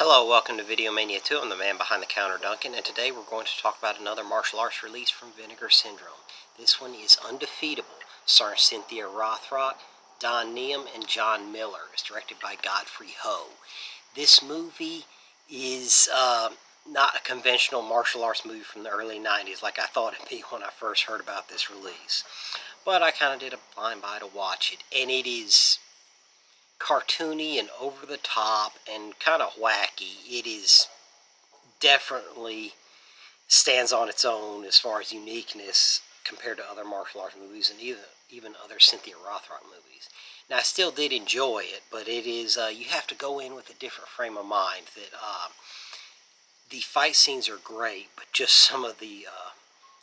Hello, welcome to Video Mania 2. I'm the man behind the counter, Duncan, and today we're going to talk about another martial arts release from Vinegar Syndrome. This one is Undefeatable, starring Cynthia Rothrock, Don Neum, and John Miller. It's directed by Godfrey Ho. This movie is not a conventional martial arts movie from the early 90s like I thought it'd be when I first heard about this release. But I kind of did a blind buy to watch it, and it is cartoony and over the top and kind of wacky. It is definitely stands on its own as far as uniqueness compared to other martial arts movies and even other Cynthia Rothrock movies. Now, I still did enjoy it, but it is you have to go in with a different frame of mind. That the fight scenes are great, but just some of the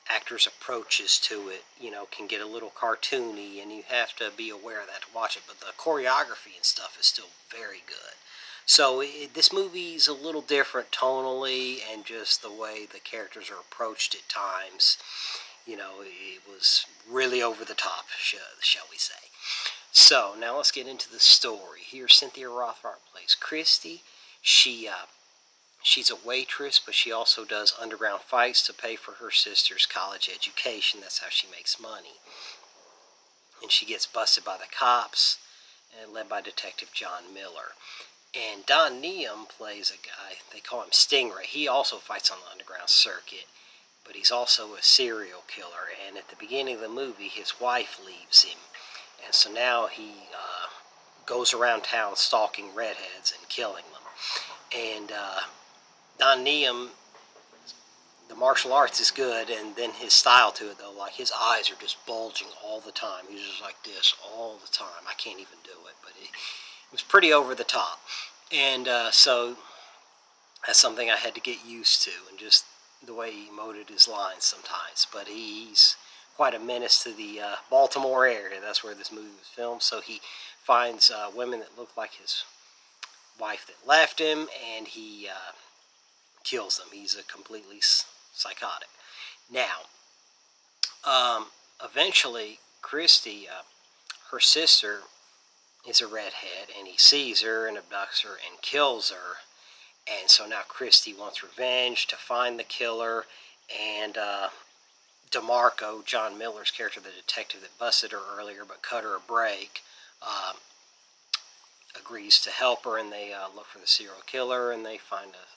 actors' approaches to it, can get a little cartoony, and you have to be aware of that to watch it. But the choreography and stuff is still very good. So this movie's a little different tonally, and just the way the characters are approached at times. It was really over the top, shall we say. So now let's get into the story. Here, Cynthia Rothrock plays Christy. She's a waitress, but she also does underground fights to pay for her sister's college education. That's how she makes money. And she gets busted by the cops, and led by Detective John Miller. And Don Neum plays a guy, they call him Stingray. He also fights on the underground circuit, but he's also a serial killer. And at the beginning of the movie, his wife leaves him. And so now he goes around town stalking redheads and killing them. And Don Neum, the martial arts is good, and then his style to it, though, like his eyes are just bulging all the time. He's just like this all the time. I can't even do it, but it was pretty over the top. And so that's something I had to get used to, and just the way he emoted his lines sometimes. But he's quite a menace to the Baltimore area. That's where this movie was filmed. So he finds women that look like his wife that left him, and he kills them. He's a completely psychotic. Now, eventually, Christy, her sister, is a redhead, and he sees her and abducts her and kills her. And so now Christy wants revenge to find the killer, and DeMarco, John Miller's character, the detective that busted her earlier but cut her a break, agrees to help her, and they look for the serial killer, and they find a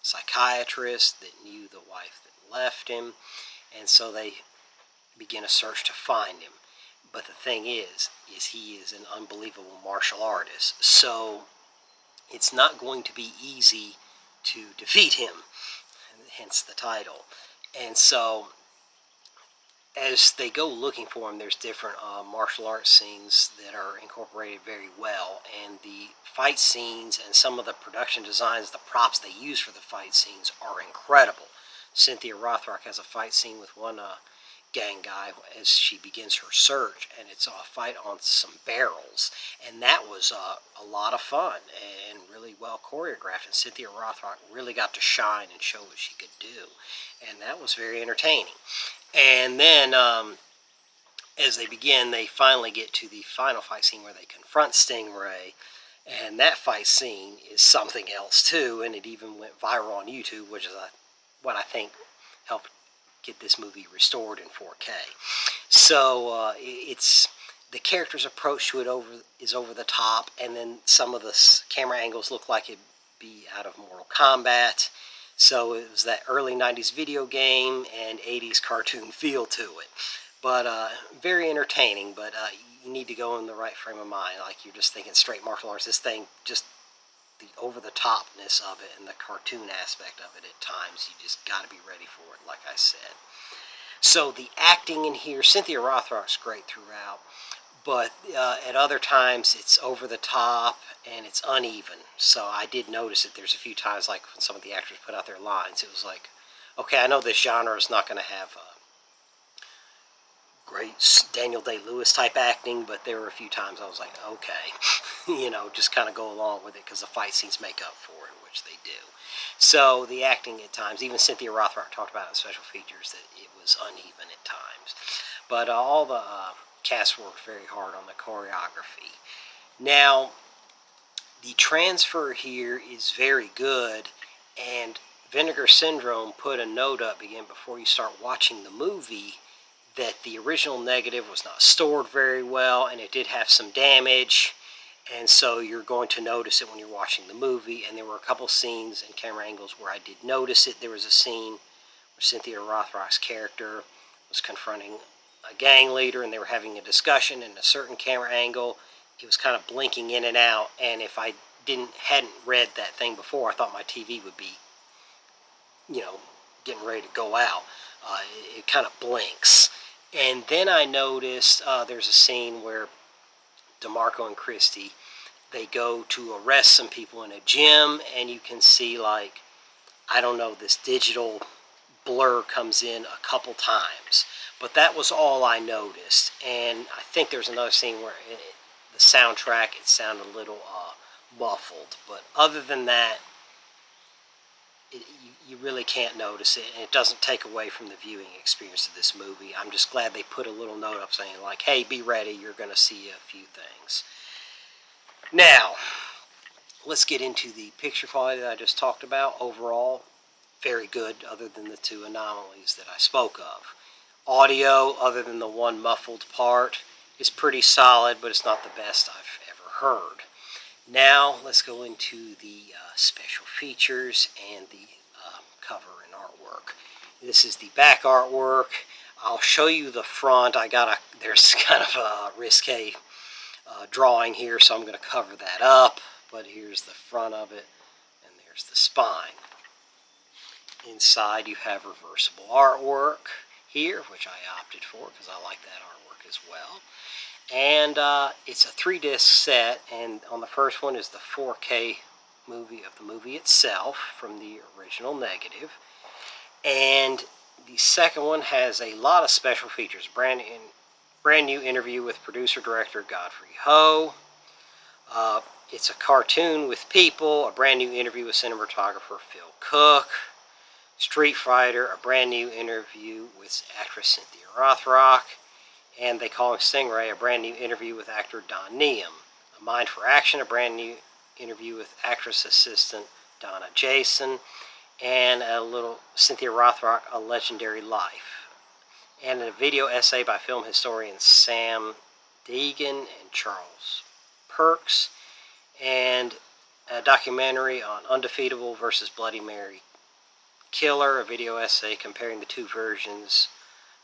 psychiatrist that knew the wife that left him, and so they begin a search to find him. But the thing is he is an unbelievable martial artist, so it's not going to be easy to defeat him, hence the title. And so as they go looking for him, there's different martial arts scenes that are incorporated very well, and the fight scenes and some of the production designs, the props they use for the fight scenes are incredible. Cynthia Rothrock has a fight scene with one gang guy as she begins her search, and it's a fight on some barrels, and that was a lot of fun and really well choreographed, and Cynthia Rothrock really got to shine and show what she could do, and that was very entertaining. And then as they begin, they finally get to the final fight scene where they confront Stingray, and that fight scene is something else too, and it even went viral on YouTube, which is what I think helped get this movie restored in 4K. So it's the character's approach to it is over the top, and then some of the camera angles look like it'd be out of Mortal Kombat. So it was that early 90s video game and 80s cartoon feel to it. But very entertaining, but you need to go in the right frame of mind. Like, you're just thinking straight martial arts. This thing, just the over-the-topness of it and the cartoon aspect of it at times, you just got to be ready for it, like I said. So the acting in here, Cynthia Rothrock's great throughout, but at other times it's over the top and it's uneven. So I did notice that there's a few times, like when some of the actors put out their lines, it was like, okay, I know this genre is not going to have great Daniel Day-Lewis type acting, but there were a few times I was like, okay, just kind of go along with it because the fight scenes make up for it, which they do. So the acting at times, even Cynthia Rothrock talked about in special features that it was uneven at times. But all the cast worked very hard on the choreography. Now, The transfer here is very good, and Vinegar Syndrome put a note up again before you start watching the movie that the original negative was not stored very well, and it did have some damage, and so you're going to notice it when you're watching the movie. And there were a couple scenes and camera angles where I did notice it. There was a scene where Cynthia Rothrock's character was confronting a gang leader, and they were having a discussion, and a certain camera angle, it was kind of blinking in and out, and if I hadn't read that thing before, I thought my TV would be, getting ready to go out. It kind of blinks. And then I noticed there's a scene where DeMarco and Christy, they go to arrest some people in a gym, and you can see, like, I don't know, this digital blur comes in a couple times. But that was all I noticed. And I think there's another scene where the soundtrack, it sounded a little muffled. But other than that, you really can't notice it, and it doesn't take away from the viewing experience of this movie. I'm just glad they put a little note up saying, like, hey, be ready, you're going to see a few things. Now, let's get into the picture quality that I just talked about. Overall, very good, other than the two anomalies that I spoke of. Audio, other than the one muffled part, is pretty solid, but it's not the best I've ever heard. Now, let's go into the special features and the cover and artwork. This is the back artwork. I'll show you the front. There's kind of a risque drawing here, so I'm going to cover that up. But here's the front of it, and there's the spine. Inside, you have reversible artwork here, which I opted for because I like that artwork as well. And it's a 3-disc set, and on the first one is the 4K movie of the movie itself from the original negative. And the second one has a lot of special features. Brand new interview with producer-director Godfrey Ho. It's a cartoon with people, a brand new interview with cinematographer Phil Cook. Street Fighter, a brand new interview with actress Cynthia Rothrock. And They Call Him Stingray, a brand new interview with actor Don Neum. A Mind for Action, a brand new interview with actress assistant Donna Jason. And a little Cynthia Rothrock, A Legendary Life. And a video essay by film historian Sam Deegan and Charles Perks. And a documentary on Undefeatable versus Bloody Mary Killer, a video essay comparing the two versions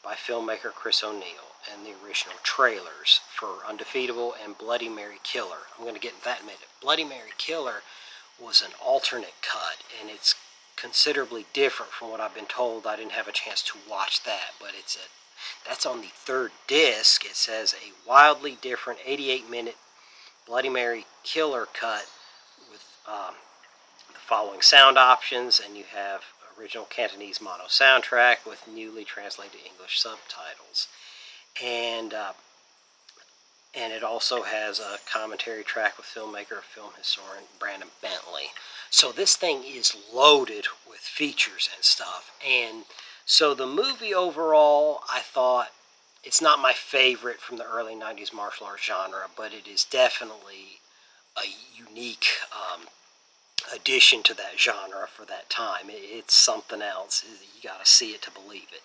by filmmaker Chris O'Neill, and the original trailers for Undefeatable and Bloody Mary Killer. I'm going to get into that in a minute. Bloody Mary Killer was an alternate cut, and it's considerably different from what I've been told. I didn't have a chance to watch that, but that's on the 3rd disc. It says a wildly different 88-minute Bloody Mary Killer cut with the following sound options, and you have original Cantonese mono soundtrack with newly translated English subtitles. And it also has a commentary track with filmmaker, film historian Brandon Bentley. So this thing is loaded with features and stuff. And so the movie overall, I thought, it's not my favorite from the early 90s martial arts genre, but it is definitely a unique addition to that genre for that time. It's something else. You got to see it to believe it.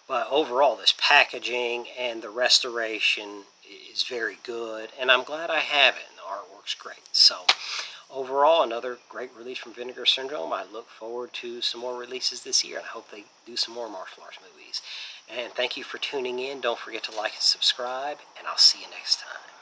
But overall, this packaging and the restoration is very good, and I'm glad I have it, and the artwork's great. So overall, another great release from Vinegar Syndrome. I look forward to some more releases this year, and I hope they do some more martial arts movies. And thank you for tuning in. Don't forget to like and subscribe, and I'll see you next time.